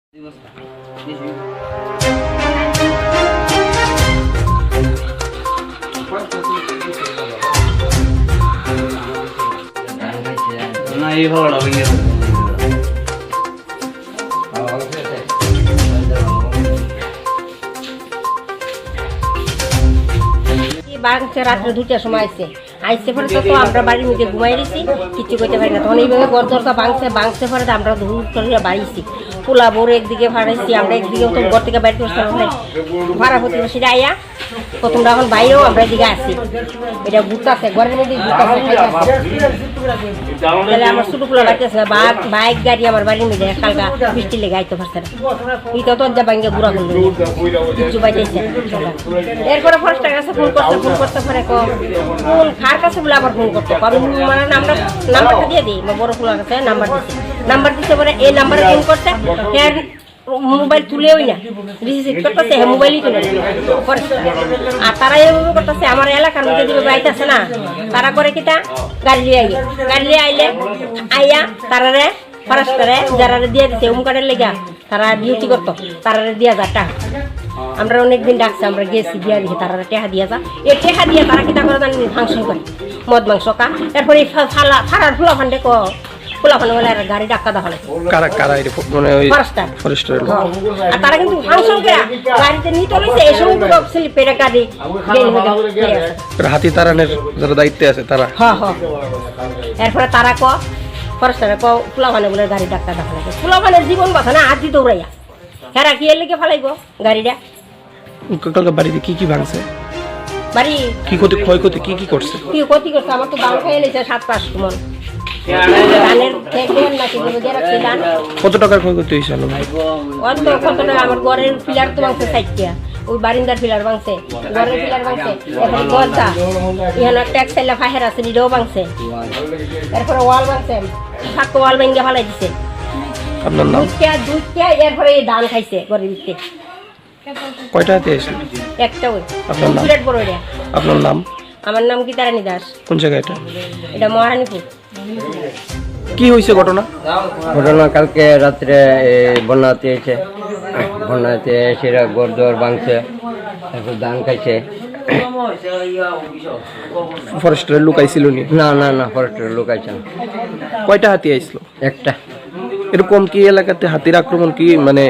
না এই ভালোটা ভেঙে বাংছে রাত্রে 2টার সময় আইসে পরে তো আমরা বাড়ির মধ্যে ঘুমাই দিছি, কিছু করতে পারি না। তখন এইভাবে গরদরকা বাংছে পরে আমরা ধূর করে বাড়িছি, পোলা বোর একদিকে ভাড়াইছি, আমরা একদিকে তো ঘর থেকে বাইরে করতে ভাড়া প্রতিবেশীরা আইয়া প্রথমটা এখন বাইরেও আমরা এদিকে আসি, এটা ঘুরতেছে ঘরের মধ্যে তাহলে আমার ছোটো পোলা বাড়তেছে না, বাইক গাড়ি আমার বাড়ির মধ্যে কালকা বৃষ্টি লেগে আইতে পারছে না, ইটা তো যা ভাঙ্গে ঘুরা করলো কিছু বাইতেছে। এরপরে ফরেস্টের কাছে ফোন করতে পারে ফোন খার কাছে বলে আবার ফোন করতে আমি মানে নাম্বারটা দিয়ে দিই, বড় পোলার কাছে নাম্বার দিতে পারে, এই নাম্বারে ফোন করতে মোবাইল তুলেওই না, রিসিভ করতেছে হ্যাঁ মোবাইলই তুলে আর তারা এভাবে করতেছে আমার এলাকার মধ্যে দিবে বাইতেছে না, তারা করে কিটা গাড়ি লিয়ে আইলে আইয়া তারারে ফরেস্টারে যারা দিয়ে দিচ্ছে উমকারের লেগা তারা ডিউটি করতো, তারা দিয়া যা টাকা আমরা অনেকদিন ডাকছি, আমরা গেছি দিয়া দিই, তারা টেহা দিয়া যা এই টেহা দিয়ে তারা কিটা করে জানি ফাংশন করে মদ মাংস কা, এরপরে ফাড়ার ফুলা ফান্ডে খোলাফানো বলে আর গাড়ি ডাক্কা দেখালে আর তারা কিন্তু ফাংশন করে গাড়িতে নিতে লইছে এই সময় তো স্লিপের গাড়ি হাতি তারানের যারা দায়িত্বে আছে তারা এরপরে তারা ফরেস্টারে খোলাফানো বলে গাড়ি ডাক্কা দেখালে খোলাফানের জীবন বাঁচা না হাতি দৌড়াইয়া হেরা কি এর লিখে ফেলাইব গাড়িটা। বাড়িতে কি কি ভাঙছে, বাড়ি কি ক্ষয়ক্ষতি কি করছে? কি ক্ষতি করছে আমার তো দাম খাইয়ে নিয়েছে 7-5 মন কত টাকার ক্ষয়ক্ষতি হয়েছিল? কত টাকা আমার ঘরের পিলার তো ভাঙছে 60টা, ওই বারিন্দার পিলার ভাঙছে, ঘরের পিলার ভাঙছে, এরপরে দরজা এখানে ট্যাক্স চাইলে ফাহের আছে এটাও ভাঙছে, এরপরে ওয়াল ভাঙছে, ফাঁক ওয়াল ভেঙে ফেলাই দিছে দুইটা, এরপরে ধান খাইছে ঘরের ভিতরে। কয়টা হাতি আসলো? একটা ওই বিরাট বড় এটা। আপনার নাম? আমার নাম কি তারানি দাস। কোন জায়গা এটা? এটা মহারানীপুর। কি হয়েছে ঘটনা? কালকে রাত্রে বন্যাতে এসে সেরা গরদর ভাঙছে, তারপর ধান খাইছে। ফরেস্টের লোক আইছিল নি? না ফরেস্টের লোক আইছে না। কয়টা হাতি আইছিল? একটা। এরকম কি এলাকাতে হাতির আক্রমণ কি মানে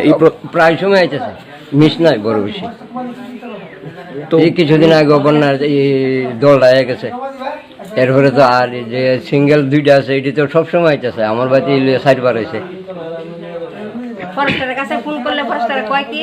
প্রায় সময় আইতেছে, মিস নাই বড় বেশি। তো কিছুদিন আগে বন্যার দলটা হয়ে গেছে, এরপরে তো আর যে সিঙ্গেল 2টা আছে এটি তো সবসময় আইতেছে, আমার বাড়িতে 4বার হয়েছে। ফরেস্টারের কাছে ফোন করলে ফরেস্টার কয় কি